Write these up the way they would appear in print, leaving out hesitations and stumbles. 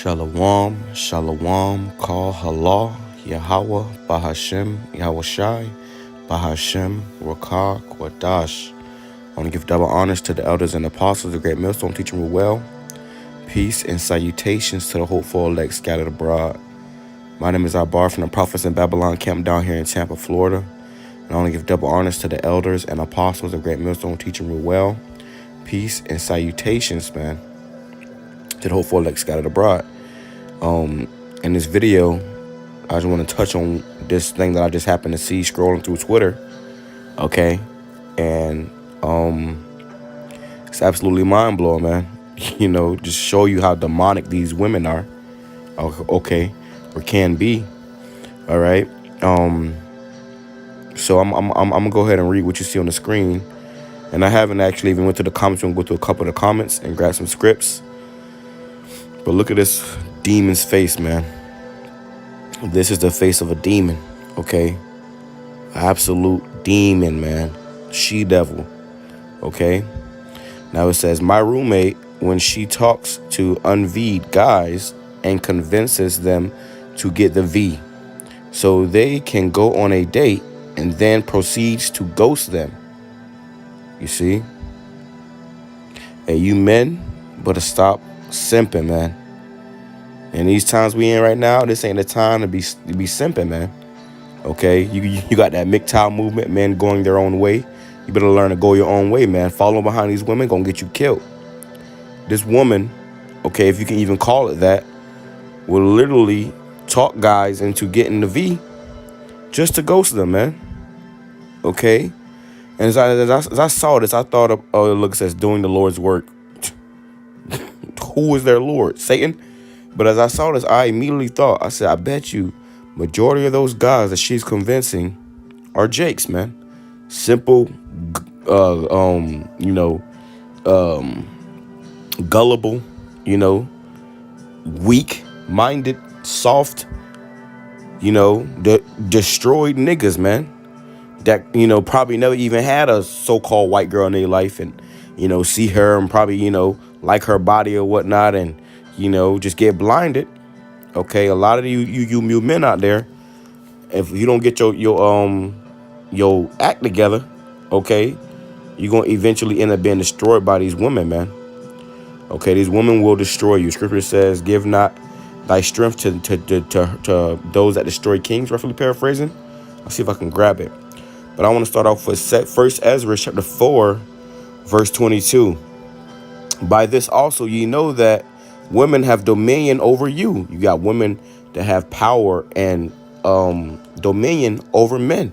Shalom, Shalom, Kal Halal, Yahweh, Bahashem, Yahweh Shai, Bahashem, Rakah, Kwadash. I want to give double honors to the elders and apostles, the great millstone, teaching me well. Peace and salutations to the hopeful elect scattered abroad. My name is Abar from the Prophets in Babylon camp down here in Tampa, Florida. And I want to give double honors to the elders and apostles, the great millstone, teaching me well. Peace and salutations, man, to the hopeful elect scattered abroad. In this video, I just want to touch on this thing that I just happened to see scrolling through Twitter. Okay. And it's absolutely mind blowing, man. You know, just show you how demonic these women are. Okay. Or can be. All right. So I'm gonna go ahead and read what you see on the screen. And I haven't actually even went to the comments. I'm gonna go through a couple of the comments and grab some scripts. But look at this demon's face, man. This is the face of a demon, okay? Absolute demon, man. She-devil, okay? Now it says, my roommate, when she talks to unveed guys and convinces them to get the V so they can go on a date and then proceeds to ghost them. You see? Hey, you men better stop simping, man. And these times we in right now, this ain't the time to be simping, man. Okay, you got that MGTOW movement, men going their own way. You better learn to go your own way, man. Following behind these women gonna get you killed. This woman, okay, if you can even call it that, will literally talk guys into getting the V just to ghost them, man. Okay, and as I saw this, I thought of, oh, it looks as doing the Lord's work. Who is their Lord? Satan? But as I saw this, I immediately thought, I said, I bet you majority of those guys that she's convincing are Jakes, man. Simple, gullible, weak-minded, soft, destroyed niggas, man. That, probably never even had a so-called white girl in their life and, see her and probably, like her body or whatnot and, just get blinded. Okay, a lot of you men out there, if you don't get your act together, okay, you're gonna eventually end up being destroyed by these women, man. Okay, these women will destroy you. Scripture says, "Give not thy strength to those that destroy kings." Roughly paraphrasing. I'll see if I can grab it. But I want to start off with First Ezra chapter 4, verse 22. By this also ye know that women have dominion over you. You got women that have power and dominion over men.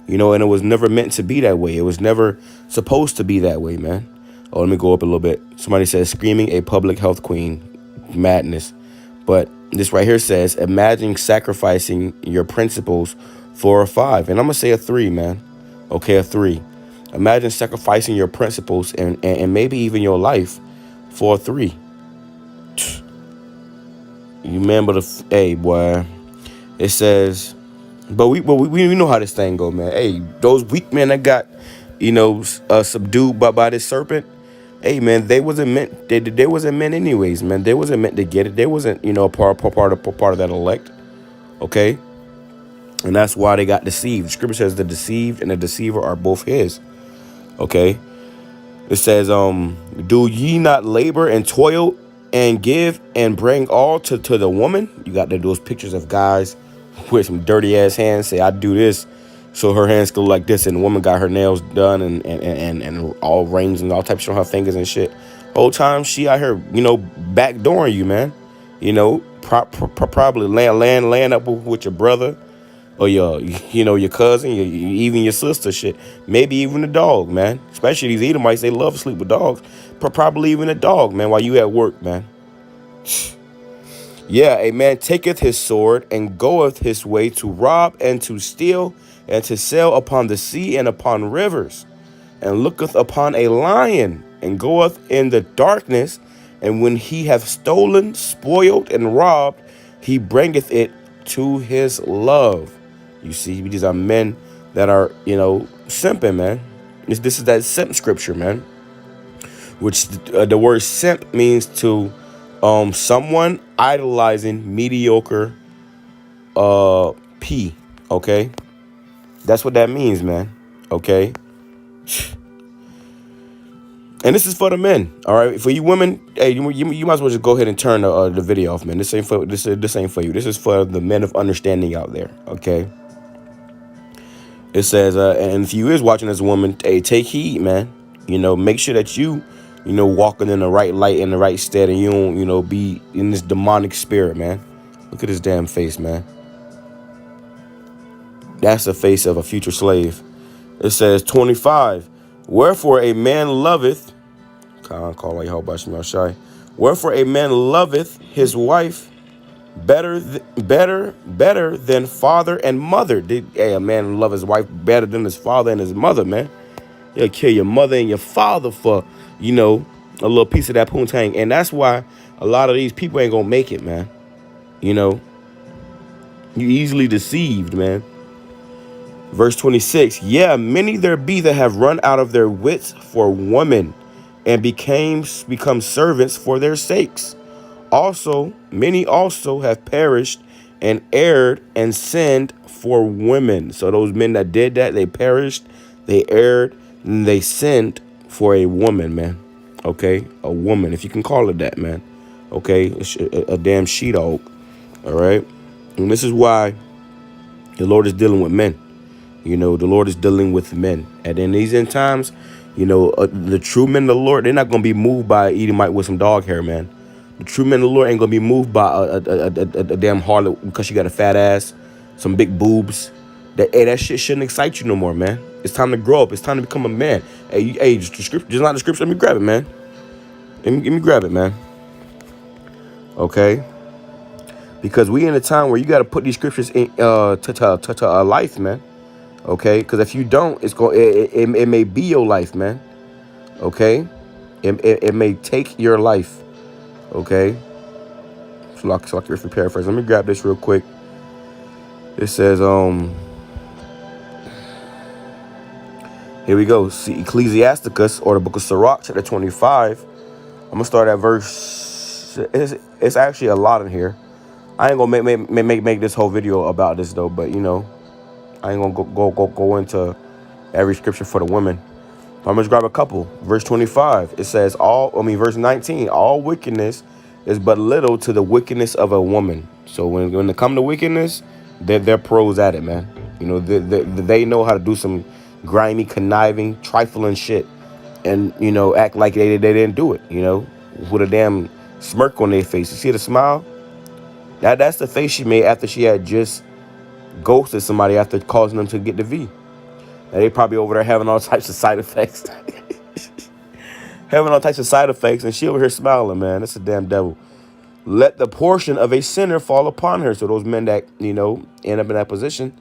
And it was never meant to be that way. It was never supposed to be that way, man. Oh, let me go up a little bit. Somebody says, screaming a public health queen. Madness. But this right here says, imagine sacrificing your principles for a 5. And I'm going to say a 3, man. Okay, a 3. Imagine sacrificing your principles and maybe even your life for a 3. You remember hey, boy, it says, but we know how this thing go, man. Hey, those weak men that got, subdued by this serpent. Hey, man, they wasn't meant. They wasn't meant anyways, man. They wasn't meant to get it. They wasn't, part of that elect. Okay, and that's why they got deceived. Scripture says the deceived and the deceiver are both his. Okay, it says, do ye not labor and toil and give and bring all to the woman? You got those pictures of guys with some dirty ass hands say, I do this so her hands go like this, and the woman got her nails done and all rings and all types on her fingers and shit. Whole time she out here, backdooring you, man. Probably laying up with your brother or your cousin, even your sister, shit. Maybe even the dog, man. Especially these Edomites, they love to sleep with dogs. Probably even a dog, man, while you at work, man. Yeah, a man taketh his sword and goeth his way to rob and to steal and to sail upon the sea and upon rivers, and looketh upon a lion and goeth in the darkness, and when he hath stolen, spoiled, and robbed, he bringeth it to his love. You see, these are men that are, simping, man. This is that simp scripture, man. Which the word simp means to Someone idolizing mediocre P. Okay, that's what that means, man. Okay, and this is for the men. All right, for you women, hey, you might as well just go ahead and turn the video off, man. This ain't for this ain't for you. This is for the men of understanding out there. Okay. It says, and if you is watching as a woman, hey, take heed, man. Make sure that walking in the right light, in the right stead, and you don't, be in this demonic spirit, man. Look at his damn face, man. That's the face of a future slave. It says 25. Wherefore a man loveth, wherefore a man loveth his wife better than father and mother. A man love his wife better than his father and his mother, man. You'll kill your mother and your father for, a little piece of that poontang. And that's why a lot of these people ain't gonna make it, man. You easily deceived, man. Verse 26. Yeah, many there be that have run out of their wits for women and become servants for their sakes. Also, many also have perished and erred and sinned for women. So those men that did that, they perished, they erred, and they sinned for a woman, man. Okay, a woman, if you can call it that, man. Okay, it's a damn she-dog. All right, and this is why the Lord is dealing with men. The Lord is dealing with men. And in these end times, the true men of the Lord, they're not going to be moved by eating Mike with some dog hair, man. The true men of the Lord ain't going to be moved by a damn harlot because she got a fat ass, some big boobs. That shit shouldn't excite you no more, man. It's time to grow up. It's time to become a man. Hey, just not the scripture. Let me grab it, man. Let me grab it, man. Okay? Because we in a time where you got to put these scriptures in to life, man. Okay, because if you don't, it may be your life, man. Okay, it may take your life. Okay, so I can paraphrase. Let me grab this real quick. It says, here we go. See Ecclesiasticus, or the book of Sirach, chapter 25. I'm gonna start at verse. It's actually a lot in here. I ain't gonna make this whole video about this though, but I ain't gonna go into every scripture for the women. I'm gonna grab a couple. Verse 25. It says verse 19. All wickedness is but little to the wickedness of a woman. So when it comes to wickedness, they're pros at it, man. They know how to do some grimy, conniving, trifling shit, and act like they didn't do it. With a damn smirk on their face. You see the smile? That's the face she made after she had just ghosted somebody after causing them to get the V. And they probably over there having all types of side effects. And she over here smiling, man. That's a damn devil. Let the portion of a sinner fall upon her. So those men that, end up in that position,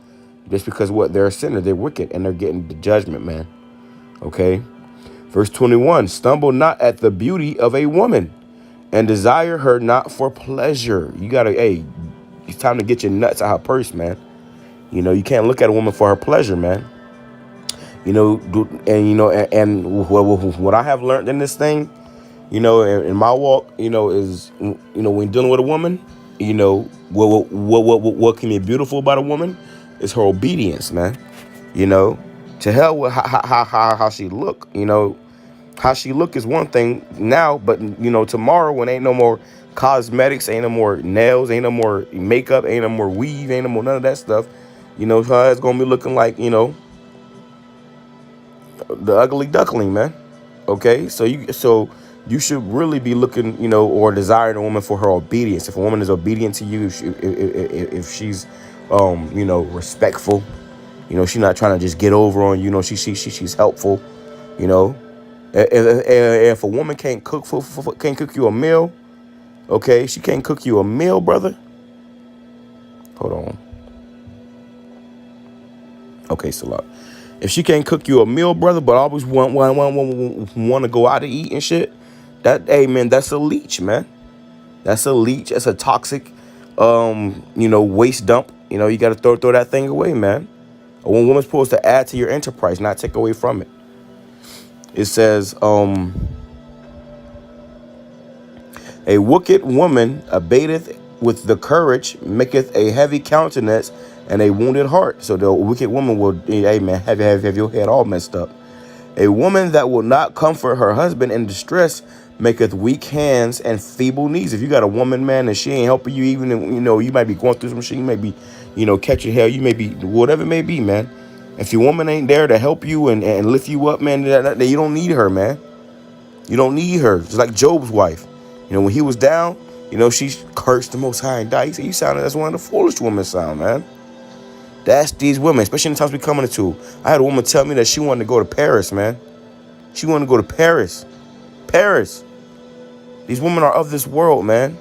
just because they're a sinner, they're wicked, and they're getting the judgment, man. Okay. Verse 21, stumble not at the beauty of a woman, and desire her not for pleasure. You gotta, it's time to get your nuts out her purse, man. You can't look at a woman for her pleasure, man. And what I have learned in this thing, in my walk, is, when dealing with a woman, what can be beautiful about a woman is her obedience, man. To hell with how she look. How she look is one thing now, but tomorrow when ain't no more cosmetics, ain't no more nails, ain't no more makeup, ain't no more weave, ain't no more none of that stuff. Her it's gonna be looking like the ugly duckling, man. Okay, so you should really be looking, or desiring a woman for her obedience. If a woman is obedient to you, if she's respectful, she's not trying to just get over on you. She's helpful. If a woman can't cook you a meal, okay, she can't cook you a meal, brother. Hold on. Okay, so if she can't cook you a meal, brother, but always want to go out to eat and shit, that's a leech, man. That's a leech. That's a toxic, waste dump. You got to throw that thing away, man. A woman's supposed to add to your enterprise, not take away from it. It says, A wicked woman abateth with the courage, maketh a heavy countenance and a wounded heart. So the wicked woman will, hey man, have your head all messed up. A woman that will not comfort her husband in distress maketh weak hands and feeble knees. If you got a woman, man, and she ain't helping you, even, you might be going through some shit, you may be, catching hell, you may be, whatever it may be, man. If your woman ain't there to help you and lift you up, man, you don't need her, man. You don't need her. Just like Job's wife. When he was down, she cursed the Most High and died. He said, you sounded as one of the foolish women sound, man. That's these women, especially in the times we coming into. I had a woman tell me that she wanted to go to Paris, man. She wanted to go to Paris. Paris. These women are of this world, man.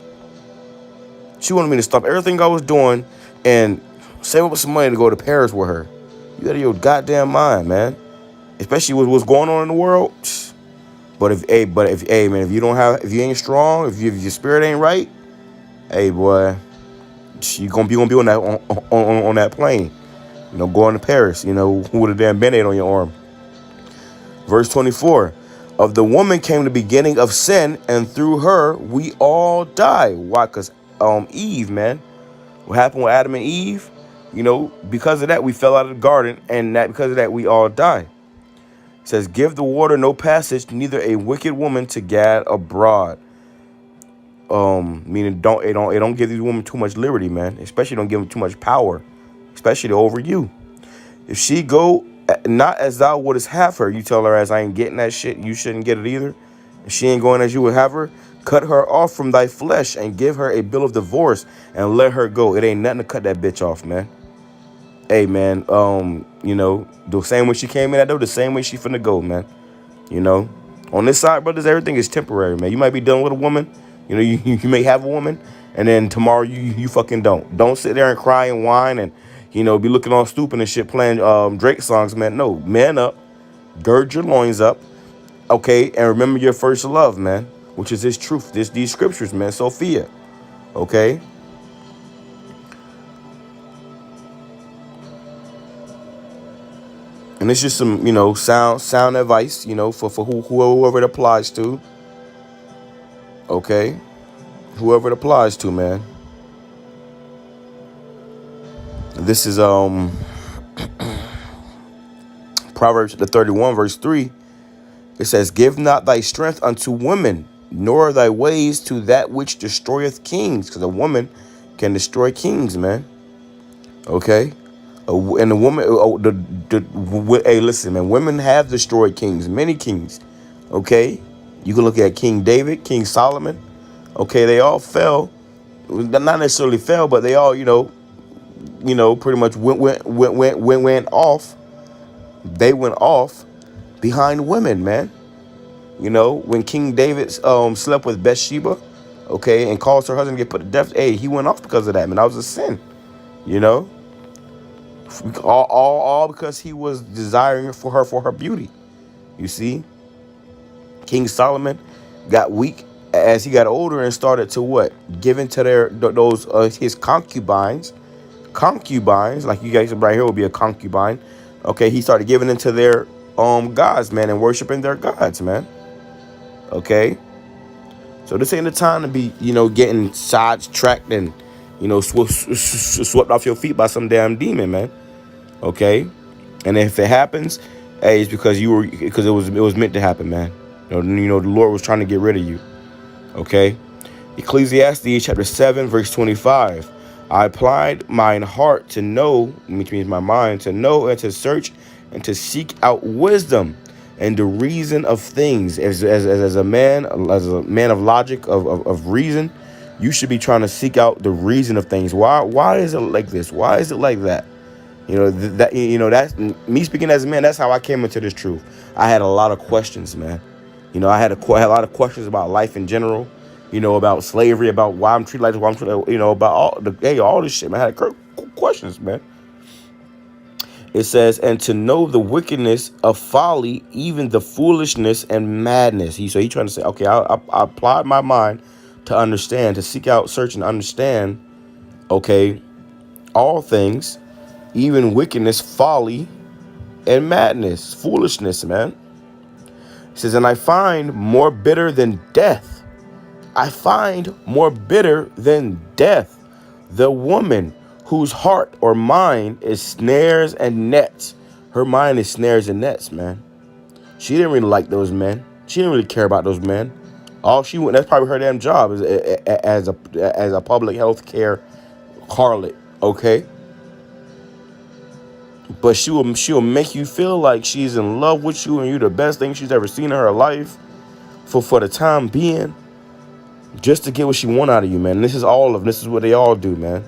She wanted me to stop everything I was doing and save up some money to go to Paris with her. You out of your goddamn mind, man. Especially with what's going on in the world. But if man, if you ain't strong, if your spirit ain't right, hey boy, you gonna be on that on that plane, going to Paris, with a damn band-aid on your arm. Verse 24, of the woman came the beginning of sin, and through her we all die. Why? Because Eve, man, what happened with Adam and Eve? Because of that we fell out of the garden, and because of that we all die. It says, give the water no passage, neither a wicked woman to gad abroad. Meaning it don't give these women too much liberty, man. Especially don't give them too much power, especially over you. If she go not as thou wouldest have her, you tell her, as I ain't getting that shit, you shouldn't get it either. If she ain't going as you would have her, cut her off from thy flesh and give her a bill of divorce and let her go. It ain't nothing to cut that bitch off, man. Hey, man, the same way she came in that door, the same way she finna go, man. On this side, brothers, everything is temporary, man. You might be dealing with a woman, you may have a woman, and then tomorrow you fucking don't. Don't sit there and cry and whine and, be looking all stupid and shit playing Drake songs, man. No, man up, gird your loins up, okay, and remember your first love, man, which is this truth, these scriptures, man, Sophia, okay? And it's just some, sound advice, for whoever it applies to. Okay? Whoever it applies to, man. This is Proverbs the 31, verse 3. It says, give not thy strength unto women, nor thy ways to that which destroyeth kings. Because a woman can destroy kings, man. Okay? And the woman, hey, listen, man, women have destroyed kings, many kings, okay? You can look at King David, King Solomon, okay? They all fell, not necessarily fell, but they all, pretty much went off. They went off behind women, man. When King David slept with Bathsheba, okay, and caused her husband to get put to death, hey, he went off because of that, man. That was a sin, All because he was desiring for her beauty. You see, King Solomon got weak as he got older and started to what? Give into his concubines, like you guys right here will be a concubine. Okay, he started giving into their gods, man, and worshiping their gods, man. Okay, so this ain't the time to be getting sidetracked and swept off your feet by some damn demon, man. Okay, and if it happens, hey, it's because it was meant to happen, man. The Lord was trying to get rid of you. Okay, Ecclesiastes chapter 7, verse 25. I applied mine heart to know, which means my mind, to know and to search and to seek out wisdom and the reason of things. As a man of logic, of reason, you should be trying to seek out the reason of things. Why is it like this? Why is it like that? That's me speaking as a man. That's how I came into this truth. I had a lot of questions, man. I had a lot of questions about life in general. About slavery, about why I'm treated like this, why I'm treated, about all this shit, man. I had questions, man. It says, and to know the wickedness of folly, even the foolishness and madness. He's trying to say, okay, I applied my mind to understand, to seek out, search, and understand, okay, all things, even wickedness, folly, and madness, foolishness, man. It says, and I find more bitter than death I find more bitter than death the woman whose heart or mind is snares and nets. Her mind is snares and nets, man. She didn't really like those men. She didn't really care about those men. All she went, that's probably her damn job as a public health care harlot, okay? But she'll make you feel like she's in love with you and you're the best thing she's ever seen in her life for the time being, just to get what she want out of you, man. And this is what they all do, man.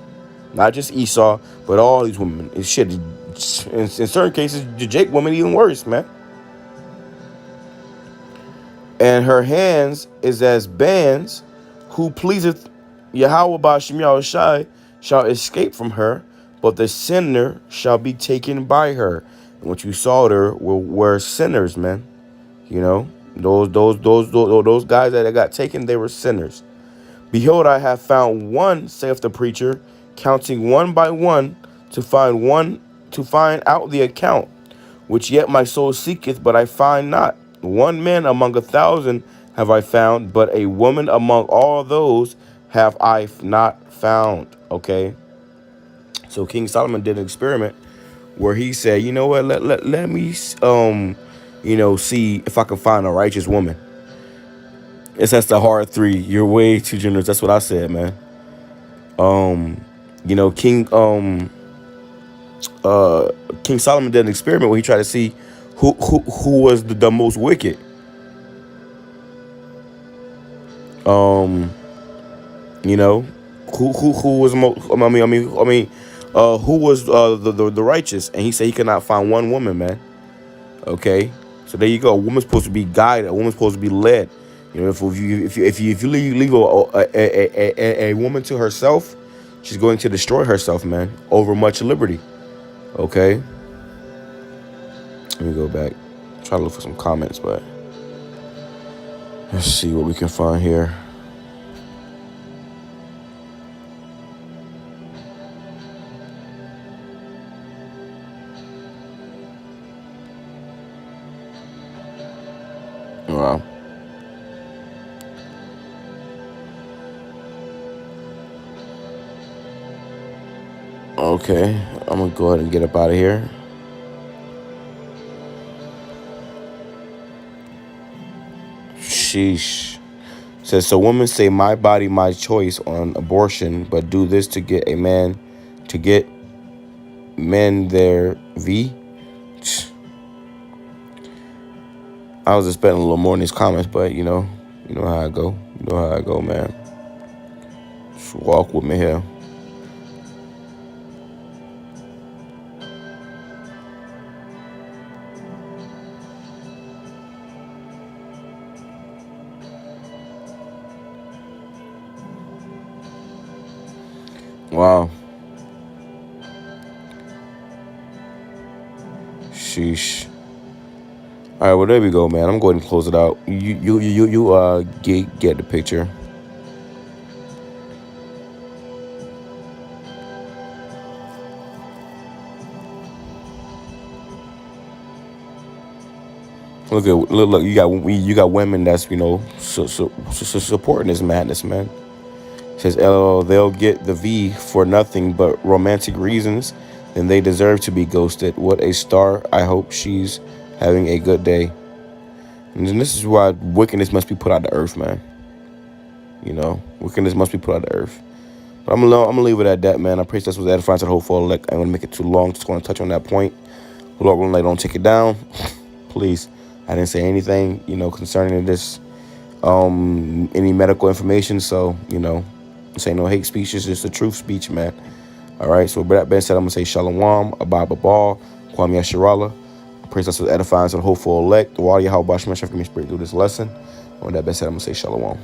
Not just Esau, but all these women. And shit, in certain cases, the Jake woman even worse, man. And her hands is as bands, who pleaseth Yahweh Bashim Yahushai shall escape from her, but the sinner shall be taken by her. And what you saw there were sinners, man. You know, those guys that got taken, they were sinners. Behold, I have found one, saith the preacher, counting one by one to find out the account, which yet my soul seeketh, but I find not. One man among 1,000 have I found, but a woman among all those have I not found. Okay. So King Solomon did an experiment where he said, you know what, let me see if I can find a righteous woman. That's the hard three. You're way too generous. That's what I said, man. King Solomon did an experiment where he tried to see who was the most wicked. You know, who was who was the righteous, and he said he could not find one woman, man. Okay, so there you go. A woman's supposed to be guided. A woman's supposed to be led. You know, if you leave a woman to herself, she's going to destroy herself, man, over much liberty. Okay. Let me go back. Try to look for some comments, but let's see what we can find here. Wow. Okay, I'm gonna go ahead and get up out of here. Sheesh. Says, so women say, my body, my choice on abortion, but do this to get men their V. I was expecting a little more in these comments, but you know how I go. You know how I go, man. Just walk with me here. Wow. Sheesh. All right, well, there we go, man. I'm going to close it out. You get the picture. Look. You got women that's supporting this madness, man. Says, LOL, they'll get the V for nothing but romantic reasons. Then they deserve to be ghosted. What a star. I hope she's having a good day. And this is why wickedness must be put out the earth, man. You know, wickedness must be put out the earth. But I'm gonna leave it at that, man. I pray this was edifying to the whole for elect. I'm gonna make it too long. Just gonna touch on that point. Lord willing, don't take it down. Please. I didn't say anything, concerning this, any medical information. So, this ain't no hate speech. It's just a truth speech, man. All right. So with that being said, I'm gonna say Shalom, Abba Babal, Kwam Yasharala. Praise us with edifying to the hopeful elect. The water Yahweh Bashim Shef give me spirit through this lesson. And with that being said, I'm gonna say Shalom.